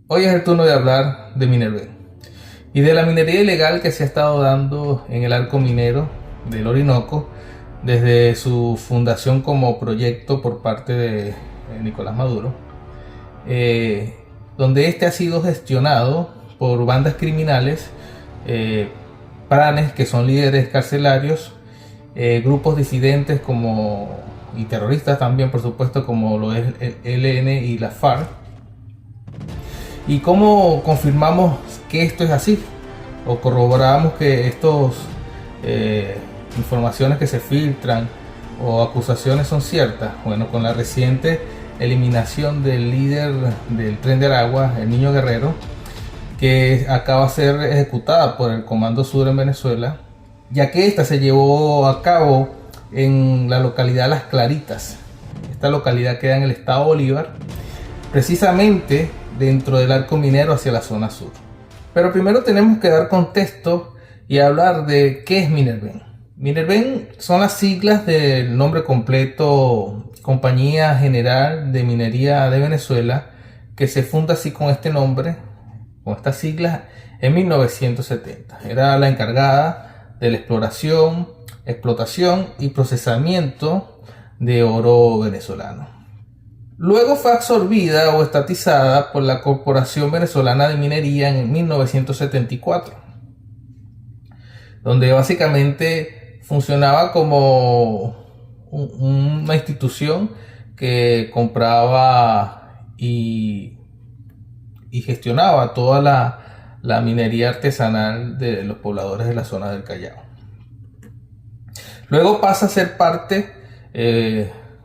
Hoy es el turno de hablar de Minerven y de la minería ilegal que se ha estado dando en el arco minero del Orinoco desde su fundación como proyecto por parte de Nicolás Maduro, eh, donde este ha sido gestionado por bandas criminales, eh, pranes que son líderes carcelarios, grupos disidentes como y terroristas también, por supuesto, como lo es el ELN y la FARC. ¿Y cómo confirmamos que esto es así? ¿O corroboramos que estos informaciones que se filtran o acusaciones son ciertas? Bueno, con la reciente eliminación del líder del Tren de Aragua, el Niño Guerrero, que acaba de ser ejecutada por el Comando Sur en Venezuela, ya que esta se llevó a cabo en la localidad Las Claritas. Esta localidad queda en el estado Bolívar, precisamente dentro del arco minero hacia la zona sur. Pero primero tenemos que dar contexto y hablar de qué es Minerven. Minerven son las siglas del nombre completo Compañía General de Minería de Venezuela, que se funda así con este nombre, con estas siglas, en 1970. Era la encargada de la exploración, explotación y procesamiento de oro venezolano. Luego fue absorbida o estatizada por la Corporación Venezolana de Minería en 1974, donde básicamente funcionaba como una institución que compraba y gestionaba toda la minería artesanal de los pobladores de la zona del Callao. Luego pasa a ser parte,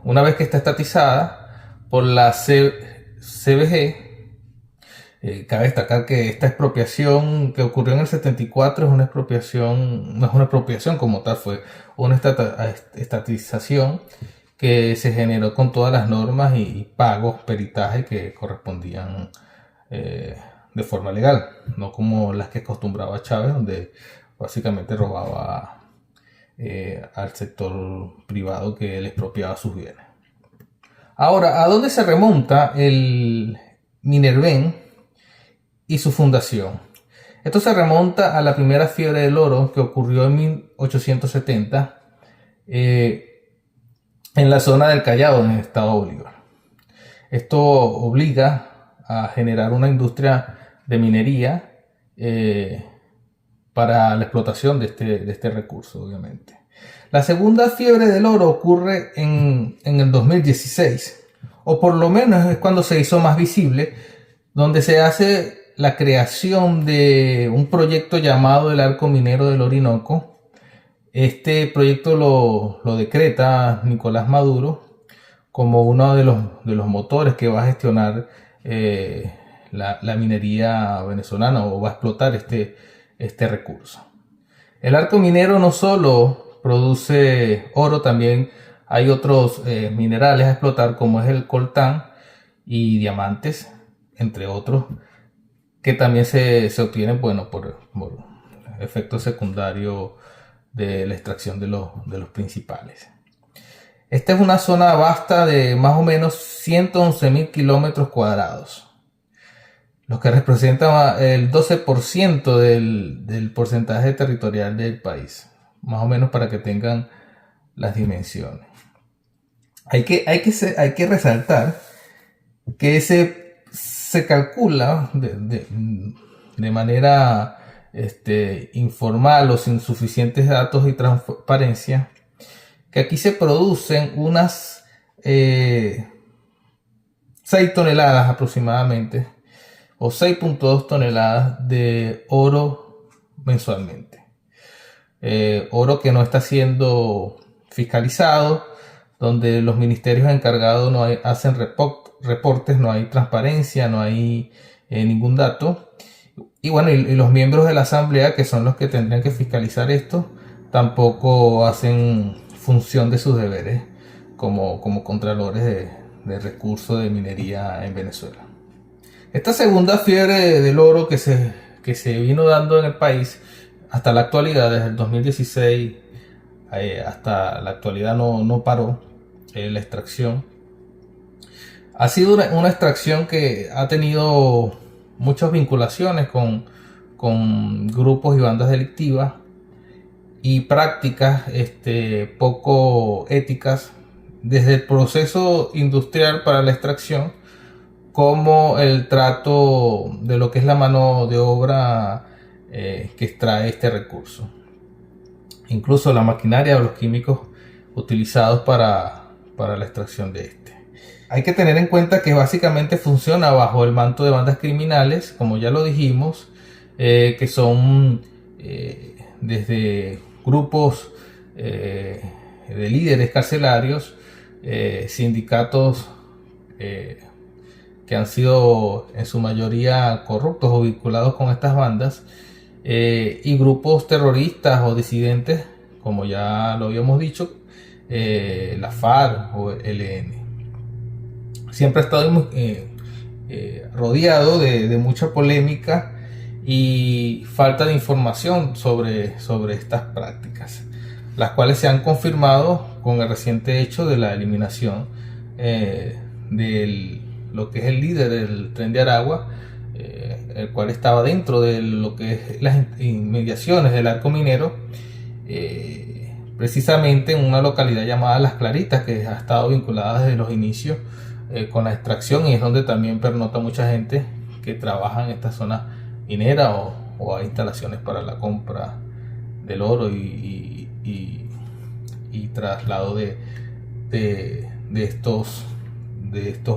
una vez que está estatizada, por la CBG. Cabe destacar que esta expropiación que ocurrió en el 74 es una expropiación, no es una expropiación como tal, fue una estatización que se generó con todas las normas y pagos, peritaje que correspondían de forma legal, no como las que acostumbraba Chávez, donde básicamente robaba al sector privado que le expropiaba sus bienes. Ahora, ¿a dónde se remonta el Minerven y su fundación? Esto se remonta a la primera fiebre del oro que ocurrió en 1870 en la zona del Callao, en el estado Bolívar. Esto obliga a generar una industria de minería para la explotación de este recurso, obviamente. La segunda fiebre del oro ocurre en el 2016, o por lo menos es cuando se hizo más visible, donde se hace la creación de un proyecto llamado el Arco Minero del Orinoco. Este proyecto lo decreta Nicolás Maduro como uno de los motores que va a gestionar la minería venezolana, o va a explotar este recurso. El arco minero no solo produce oro, también hay otros minerales a explotar, como es el coltán y diamantes, entre otros, que también se obtienen, bueno, por efectos secundarios de la extracción de los principales. Esta es una zona vasta de más o menos 111.000 kilómetros cuadrados, lo que representa el 12% del porcentaje territorial del país, más o menos, para que tengan las dimensiones. Hay que resaltar que se calcula de manera informal o sin suficientes datos y transparencia, que aquí se producen unas 6 toneladas aproximadamente, o 6.2 toneladas de oro mensualmente. Oro que no está siendo fiscalizado, donde los ministerios encargados no hacen reportes, no hay transparencia, no hay ningún dato. Y bueno, y los miembros de la asamblea, que son los que tendrían que fiscalizar esto, tampoco hacen función de sus deberes como contralores de recursos de minería en Venezuela. Esta segunda fiebre del oro que se vino dando en el país hasta la actualidad, desde el 2016 hasta la actualidad, no paró la extracción. Ha sido una extracción que ha tenido muchas vinculaciones con grupos y bandas delictivas y prácticas poco éticas desde el proceso industrial para la extracción, como el trato de lo que es la mano de obra que extrae este recurso. Incluso la maquinaria o los químicos utilizados para la extracción de este. Hay que tener en cuenta que básicamente funciona bajo el manto de bandas criminales, como ya lo dijimos, que son desde grupos de líderes carcelarios, sindicatos que han sido en su mayoría corruptos o vinculados con estas bandas, y grupos terroristas o disidentes, como ya lo habíamos dicho, la FARC o el ELN. Siempre ha estado rodeado de mucha polémica y falta de información sobre estas prácticas, las cuales se han confirmado con el reciente hecho de la eliminación de lo que es el líder del Tren de Aragua, el cual estaba dentro de lo que es las inmediaciones del arco minero, precisamente en una localidad llamada Las Claritas, que ha estado vinculada desde los inicios con la extracción, y es donde también pernota mucha gente que trabaja en esta zona minera o hay instalaciones para la compra del oro y traslado de estos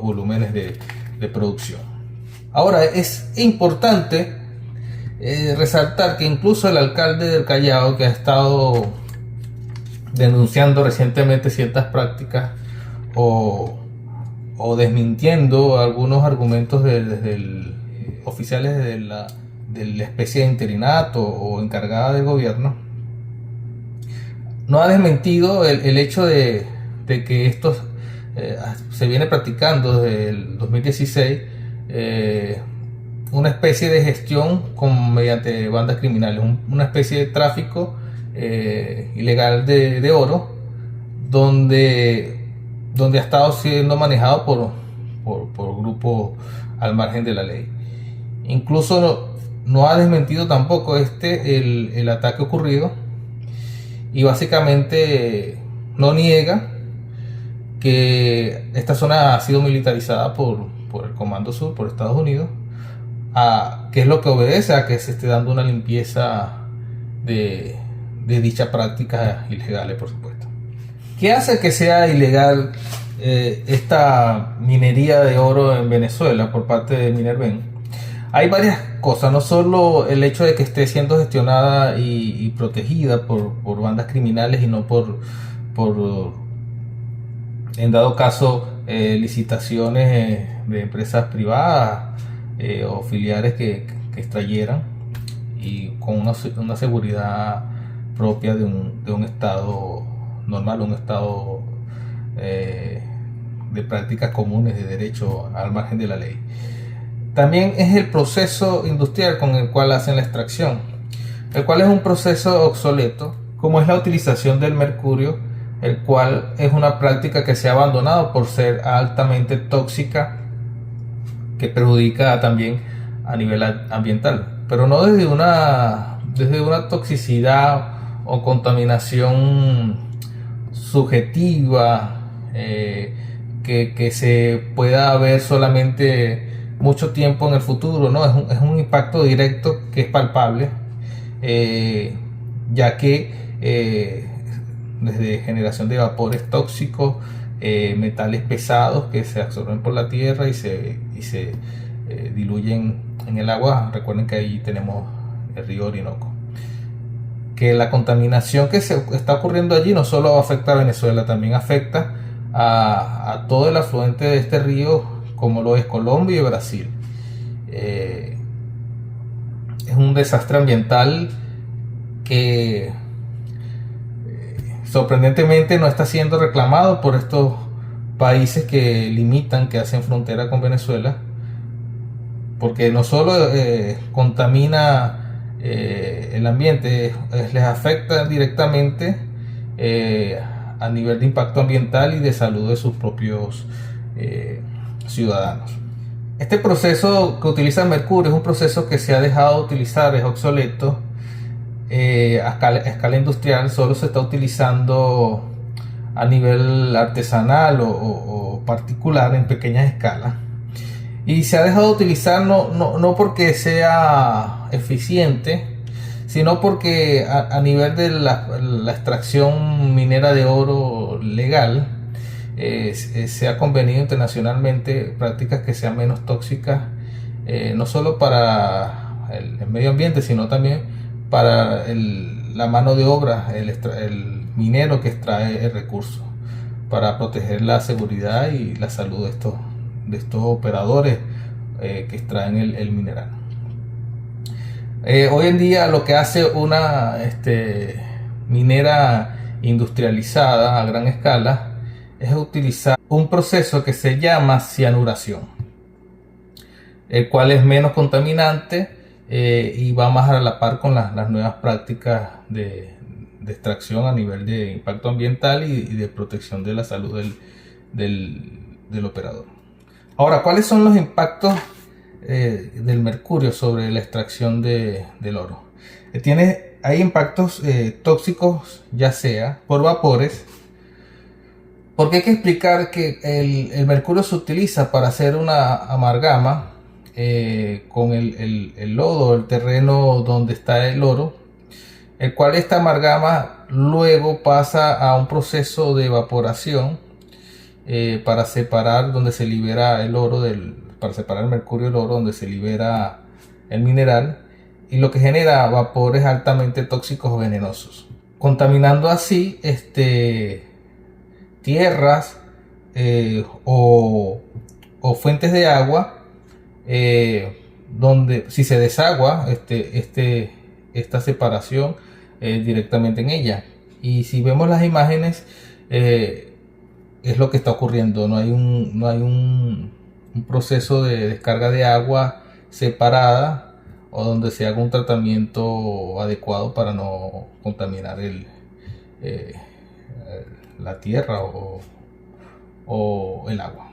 volúmenes de producción. Ahora, es importante resaltar que incluso el alcalde del Callao, que ha estado denunciando recientemente ciertas prácticas o desmintiendo algunos argumentos oficiales de la especie de interinato o encargada del gobierno, no ha desmentido el hecho de que esto se viene practicando desde el 2016, una especie de gestión mediante bandas criminales, una especie de tráfico ilegal de oro, donde ha estado siendo manejado por grupos al margen de la ley. Incluso no ha desmentido tampoco el ataque ocurrido, y básicamente no niega que esta zona ha sido militarizada por el Comando Sur, por Estados Unidos, que es lo que obedece a que se esté dando una limpieza de dichas prácticas ilegales, por supuesto. ¿Qué hace que sea ilegal esta minería de oro en Venezuela por parte de Minerven? Hay varias cosas, no solo el hecho de que esté siendo gestionada y protegida por bandas criminales y no por en dado caso licitaciones de empresas privadas o filiales que extrayeran, y con una seguridad propia de un estado normal, un estado de prácticas comunes de derecho al margen de la ley. También es el proceso industrial con el cual hacen la extracción, el cual es un proceso obsoleto, como es la utilización del mercurio, el cual es una práctica que se ha abandonado por ser altamente tóxica, que perjudica también a nivel ambiental, pero no desde una toxicidad o contaminación subjetiva que se pueda ver solamente mucho tiempo en el futuro, ¿no? Es un impacto directo que es palpable, ya que desde generación de vapores tóxicos, metales pesados que se absorben por la tierra y se diluyen en el agua. Recuerden que ahí tenemos el río Orinoco. Que la contaminación que se está ocurriendo allí no solo afecta a Venezuela, también afecta a todo el afluente de este río, como lo es Colombia y Brasil. Es un desastre ambiental que sorprendentemente no está siendo reclamado por estos países que limitan, que hacen frontera con Venezuela, porque no solo contamina el ambiente, les afecta directamente a nivel de impacto ambiental y de salud de sus propios ciudadanos. Este proceso que utiliza el mercurio es un proceso que se ha dejado de utilizar, es obsoleto. A escala industrial solo se está utilizando a nivel artesanal o particular en pequeñas escalas. Y se ha dejado de utilizar no porque sea eficiente, sino porque a nivel de la extracción minera de oro legal, se ha convenido internacionalmente prácticas que sean menos tóxicas, no solo para el medio ambiente, sino también para la mano de obra, el minero que extrae el recurso, para proteger la seguridad y la salud de estos operadores que extraen el mineral. Hoy en día lo que hace una minera industrializada a gran escala es utilizar un proceso que se llama cianuración, el cual es menos contaminante y va más a la par con las nuevas prácticas de extracción a nivel de impacto ambiental y de protección de la salud del operador. Ahora, ¿cuáles son los impactos del mercurio sobre la extracción del oro? Hay impactos tóxicos, ya sea por vapores, porque hay que explicar que el mercurio se utiliza para hacer una amalgama con el lodo, el terreno donde está el oro, el cual esta amalgama luego pasa a un proceso de evaporación para separar donde se libera el oro para separar el mercurio del oro, donde se libera el mineral, y lo que genera vapores altamente tóxicos o venenosos, contaminando así tierras o fuentes de agua, donde si se desagua esta separación directamente en ella. Y si vemos las imágenes, es lo que está ocurriendo. No hay un proceso de descarga de agua separada o donde se haga un tratamiento adecuado para no contaminar la tierra o el agua.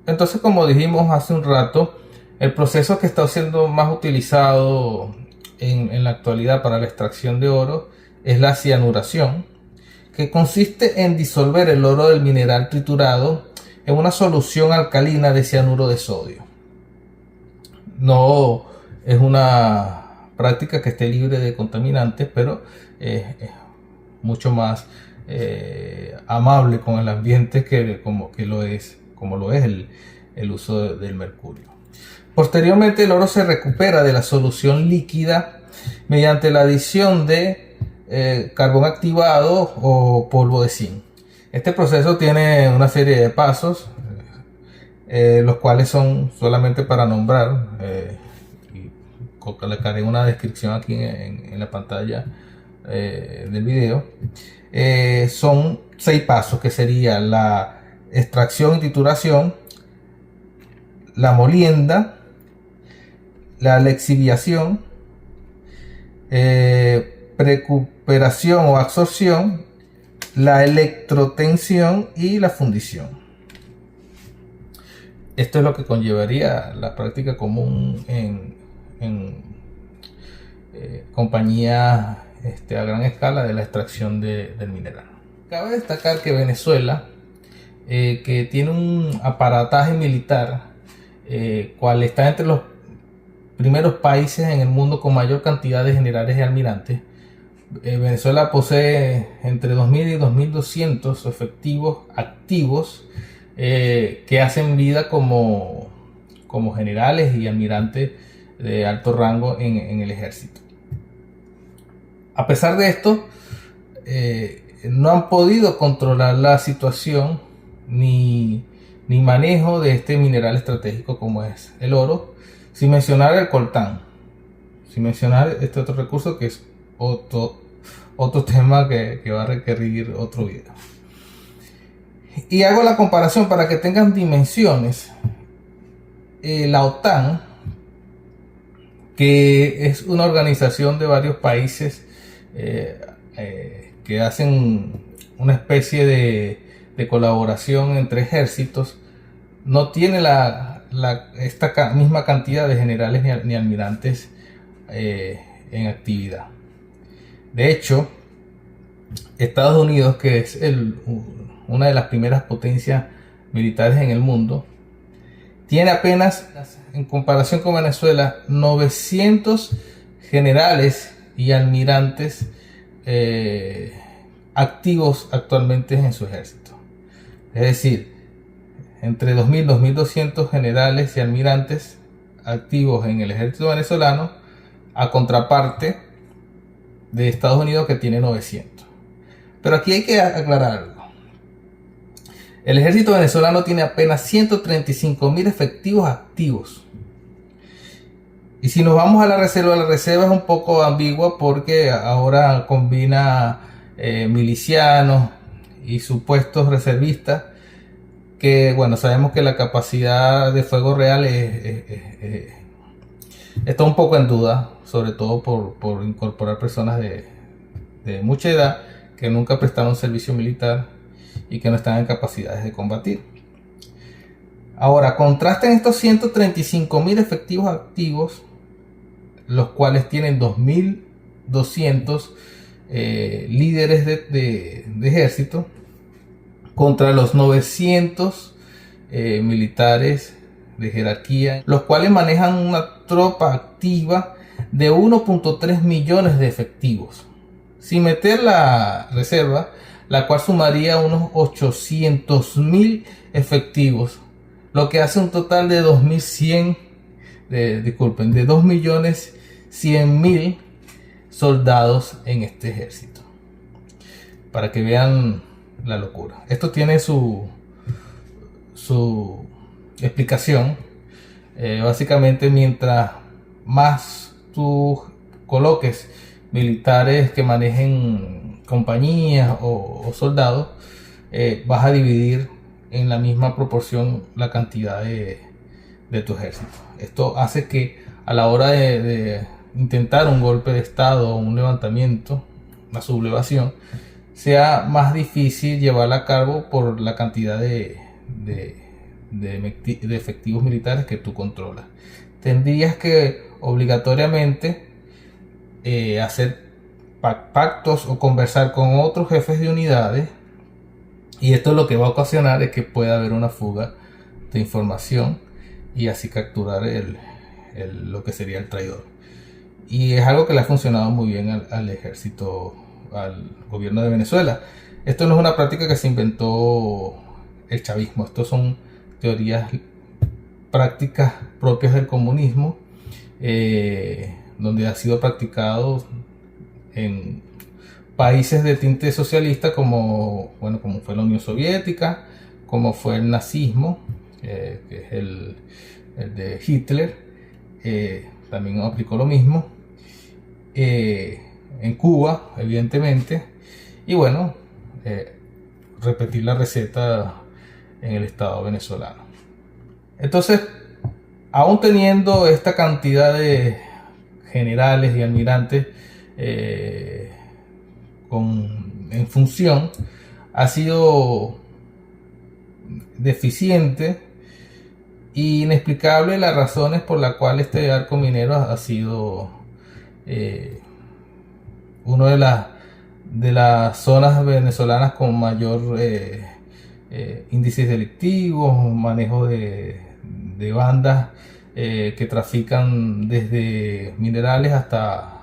Entonces, como dijimos hace un rato, el proceso que está siendo más utilizado en la actualidad para la extracción de oro es la cianuración, que consiste en disolver el oro del mineral triturado en una solución alcalina de cianuro de sodio. No es una práctica que esté libre de contaminantes, pero es mucho más amable con el ambiente como lo es el uso del mercurio. Posteriormente, el oro se recupera de la solución líquida mediante la adición de carbón activado o polvo de zinc. Este proceso tiene una serie de pasos, los cuales son solamente para nombrar, y colocaré una descripción aquí en la pantalla del video. Son 6 pasos, que sería la extracción y trituración, la molienda, la lixiviación, recuperación o absorción, la electrotensión y la fundición. Esto es lo que conllevaría la práctica común en compañías a gran escala de la extracción del mineral. Cabe destacar que Venezuela, que tiene un aparataje militar, cual está entre los primeros países en el mundo con mayor cantidad de generales y almirantes. Venezuela posee entre 2.000 y 2.200 efectivos activos que hacen vida como generales y almirantes de alto rango en el ejército. A pesar de esto, no han podido controlar la situación ni manejo de este mineral estratégico como es el oro, sin mencionar el coltán, sin mencionar este otro recurso que es otro tema que va a requerir otro video. Y hago la comparación para que tengan dimensiones. La OTAN, que es una organización de varios países que hacen una especie de colaboración entre ejércitos, no tiene la esta misma cantidad de generales ni almirantes en actividad. De hecho, Estados Unidos, que es una de las primeras potencias militares en el mundo, tiene apenas, en comparación con Venezuela, 900 generales y almirantes activos actualmente en su ejército. Es decir, entre 2.000 y 2.200 generales y almirantes activos en el ejército venezolano, a contraparte de Estados Unidos, que tiene 900. Pero aquí hay que aclarar algo. El ejército venezolano tiene apenas 135.000 efectivos activos. Y si nos vamos a la reserva es un poco ambigua, porque ahora combina milicianos y supuestos reservistas, que bueno, sabemos que la capacidad de fuego real está un poco en duda, sobre todo por incorporar personas de mucha edad que nunca prestaron servicio militar y que no están en capacidades de combatir. Ahora, contrasten estos 135.000 efectivos activos, los cuales tienen 2.200 líderes de ejército, contra los 900 militares de jerarquía, los cuales manejan una tropa activa de 1.3 millones de efectivos, sin meter la reserva, la cual sumaría unos 800.000 efectivos, lo que hace un total de 2.100.000 soldados en este ejército, para que vean la locura. Esto tiene su explicación. Básicamente, mientras más tú coloques militares que manejen compañías o soldados, vas a dividir en la misma proporción la cantidad de tu ejército. Esto hace que a la hora de intentar un golpe de estado o un levantamiento, una sublevación, sea más difícil llevarla a cabo por la cantidad de efectivos militares que tú controlas. Tendrías que obligatoriamente hacer pactos o conversar con otros jefes de unidades, y esto lo que va a ocasionar es que pueda haber una fuga de información y así capturar lo que sería el traidor. Y es algo que le ha funcionado muy bien al ejército, al gobierno de Venezuela. Esto no es una práctica que se inventó el chavismo, estos son teorías, prácticas propias del comunismo, donde ha sido practicado en países de tinte socialista como fue la Unión Soviética, como fue el nazismo, que es el de Hitler, también aplicó lo mismo, en Cuba, evidentemente, y bueno, repetir la receta en el Estado venezolano. Entonces, aún teniendo esta cantidad de generales y almirantes en función, ha sido deficiente e inexplicable las razones por las cuales este arco minero ha sido una de las zonas venezolanas con mayor índices delictivos, manejo de bandas que trafican desde minerales hasta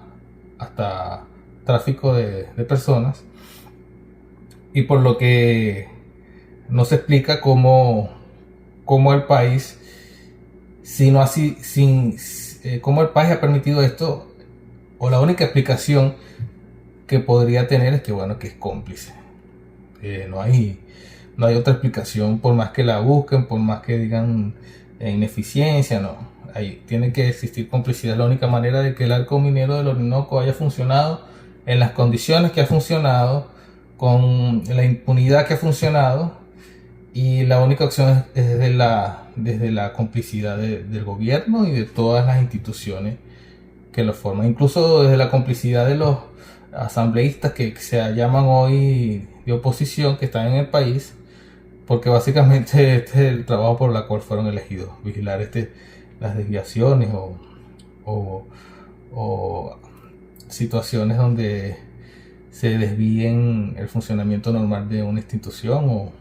tráfico de personas, y por lo que no se explica cómo el país, cómo el país ha permitido esto, o la única explicación que podría tener es que es cómplice. No hay otra explicación, por más que la busquen, por más que digan ineficiencia, no. Ahí tiene que existir complicidad. Es la única manera de que el arco minero del Orinoco haya funcionado en las condiciones que ha funcionado, con la impunidad que ha funcionado, y la única opción es desde la complicidad del gobierno y de todas las instituciones que lo forman, incluso desde la complicidad de los asambleístas que se llaman hoy de oposición, que están en el país, porque básicamente este es el trabajo por el cual fueron elegidos, vigilar las desviaciones o, o situaciones donde se desvíen el funcionamiento normal de una institución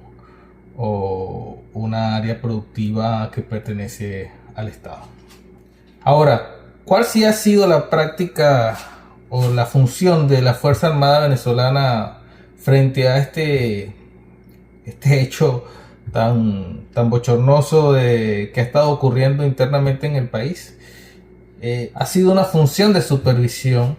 o una área productiva que pertenece al Estado. Ahora, ¿cuál sí ha sido la práctica o la función de la Fuerza Armada venezolana frente a este hecho tan bochornoso que ha estado ocurriendo internamente en el país? Ha sido una función de supervisión,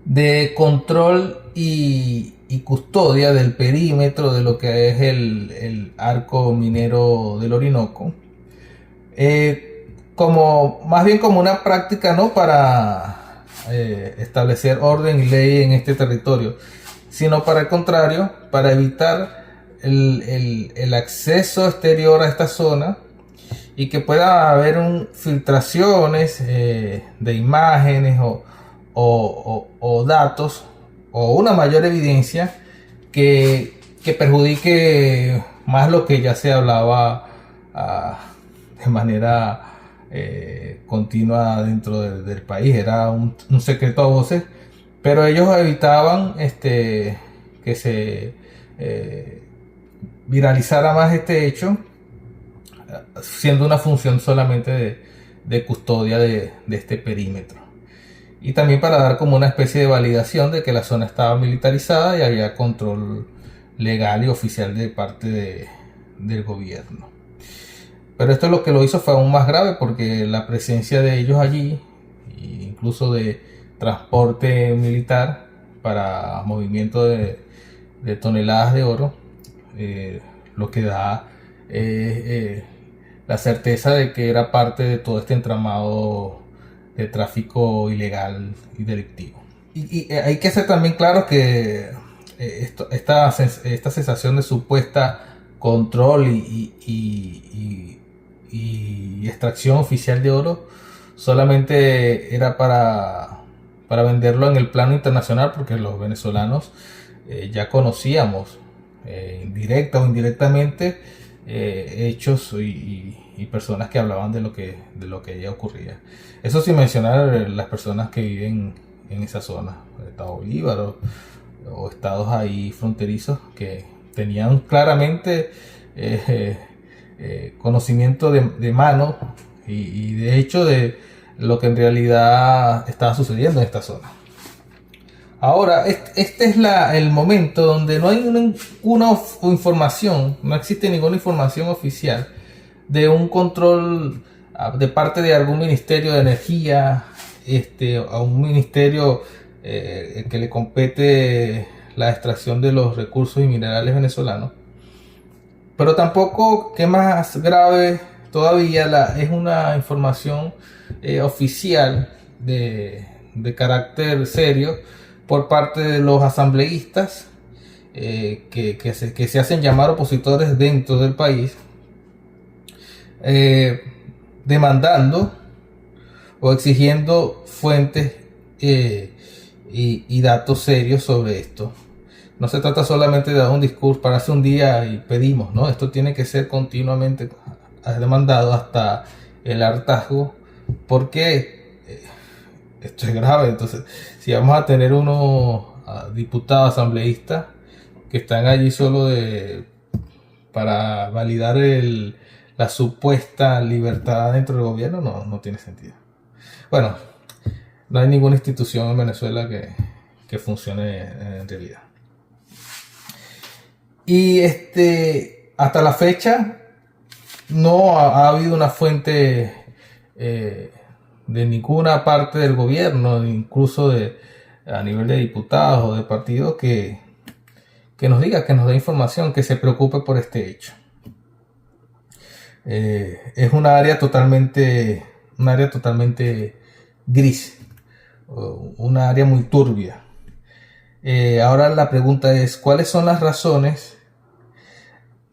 de control y custodia del perímetro de lo que es el arco minero del Orinoco, más bien como una práctica, no para establecer orden y ley en este territorio, sino para el contrario, para evitar el acceso exterior a esta zona y que pueda haber filtraciones de imágenes o datos o una mayor evidencia que perjudique más lo que ya se hablaba de manera continua dentro del país. Era un secreto a voces, pero ellos evitaban que se viralizara más este hecho, siendo una función solamente de custodia de este perímetro. Y también para dar como una especie de validación de que la zona estaba militarizada y había control legal y oficial de parte del gobierno. Pero esto lo que lo hizo fue aún más grave, porque la presencia de ellos allí, incluso de transporte militar para movimiento de toneladas de oro, lo que da la certeza de que era parte de todo este entramado de tráfico ilegal y delictivo. Y hay que ser también claro que esta sensación de supuesta control y extracción oficial de oro solamente era para venderlo en el plano internacional, porque los venezolanos ya conocíamos directa o indirectamente hechos y personas que hablaban de lo que ya ocurría. Eso sin mencionar las personas que viven en esa zona, el estado Bolívar o estados ahí fronterizos, que tenían claramente conocimiento de mano y de hecho de lo que en realidad estaba sucediendo en esta zona. Ahora, este es el momento donde no hay una información, no existe ninguna información oficial de un control de parte de algún ministerio de energía, a un ministerio que le compete la extracción de los recursos y minerales venezolanos. Pero tampoco, que más grave todavía, es una información oficial de carácter serio por parte de los asambleístas que se hacen llamar opositores dentro del país, demandando o exigiendo fuentes y datos serios sobre esto. No se trata solamente de dar un discurso para hacer un día y pedimos, ¿no? Esto tiene que ser continuamente demandado hasta el hartazgo, porque esto es grave. Entonces, si vamos a tener unos diputados asambleístas que están allí solo para validar la supuesta libertad dentro del gobierno, no tiene sentido. Bueno, no hay ninguna institución en Venezuela que funcione en realidad. Y hasta la fecha no ha habido una fuente de ninguna parte del gobierno, incluso a nivel de diputados o de partidos, que nos diga, que nos dé información, que se preocupe por este hecho. Es un área totalmente gris, un área muy turbia. Ahora la pregunta es, ¿cuáles son las razones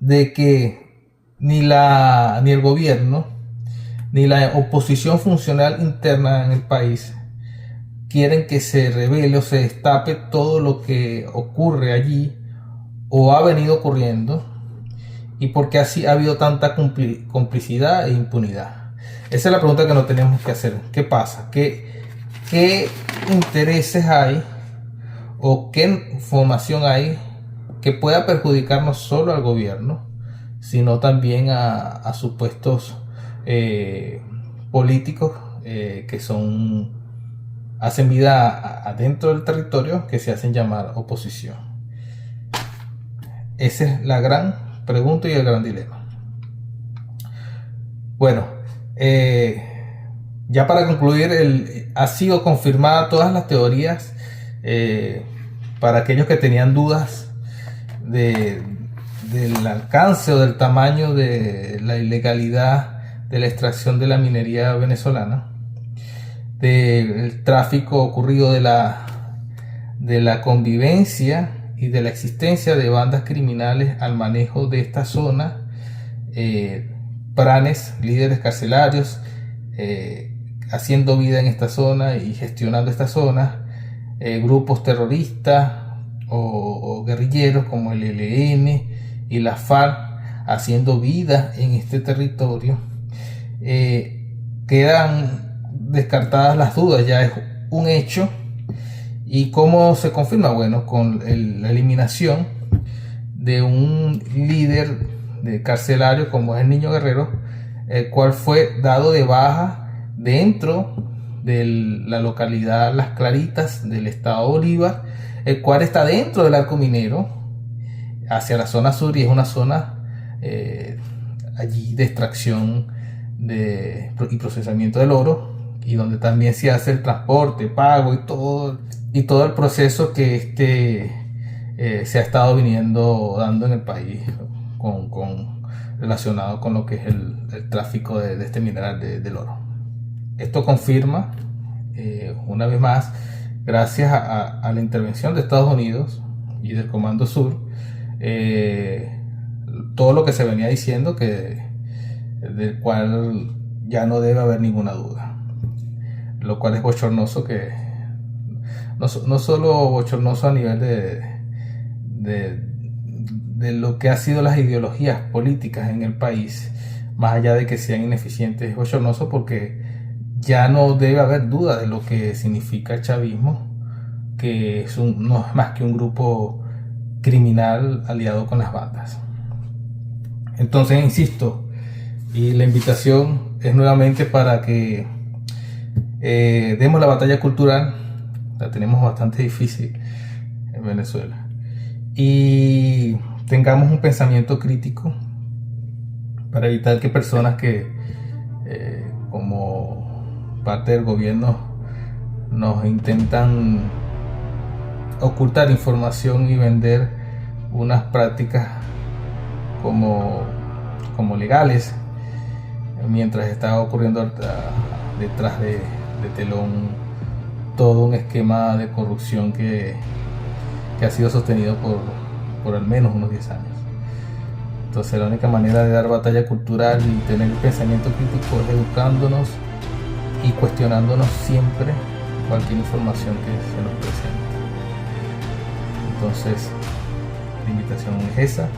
de que ni el gobierno ni la oposición funcional interna en el país quieren que se revele o se destape todo lo que ocurre allí o ha venido ocurriendo, ¿Y por qué así ha habido tanta complicidad e impunidad? Esa es la pregunta que nos tenemos que hacer. ¿Qué pasa? ¿Qué intereses hay o qué información hay que pueda perjudicar no solo al gobierno, sino también a supuestos políticos que hacen vida adentro del territorio, que se hacen llamar oposición? Esa es la gran pregunta y el gran dilema. Bueno, ya para concluir, ha sido confirmada todas las teorías. Para aquellos que tenían dudas del alcance o del tamaño de la ilegalidad de la extracción de la minería venezolana, del tráfico ocurrido de la convivencia y de la existencia de bandas criminales al manejo de esta zona, pranes, líderes carcelarios, haciendo vida en esta zona y gestionando esta zona, grupos terroristas o guerrilleros como el ELN y la FARC haciendo vida en este territorio. Quedan descartadas las dudas, ya es un hecho. ¿Y cómo se confirma? Bueno, con la eliminación de un líder de carcelario como es el Niño Guerrero, el cual fue dado de baja dentro de la localidad Las Claritas del estado Bolívar, el cual está dentro del arco minero hacia la zona sur, y es una zona allí de extracción y procesamiento del oro, y donde también se hace el transporte, pago y todo el proceso que se ha estado dando en el país relacionado con lo que es el tráfico de este mineral del oro. Esto confirma, una vez más, gracias a la intervención de Estados Unidos y del Comando Sur, todo lo que se venía diciendo, del cual ya no debe haber ninguna duda. Lo cual es bochornoso, que no solo bochornoso a nivel de lo que ha sido las ideologías políticas en el país, más allá de que sean ineficientes, es bochornoso porque ya no debe haber duda de lo que significa el chavismo, que no es más que un grupo criminal aliado con las bandas. Entonces, insisto, y la invitación es nuevamente para que demos la batalla cultural. La tenemos bastante difícil en Venezuela, y tengamos un pensamiento crítico para evitar que personas que como parte del gobierno nos intentan ocultar información y vender unas prácticas como legales, mientras está ocurriendo detrás de telón todo un esquema de corrupción que ha sido sostenido por al menos unos 10 años. Entonces, la única manera de dar batalla cultural y tener el pensamiento crítico es educándonos y cuestionándonos siempre cualquier información que se nos presente. Entonces, la invitación es esa,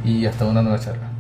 y hasta una nueva charla.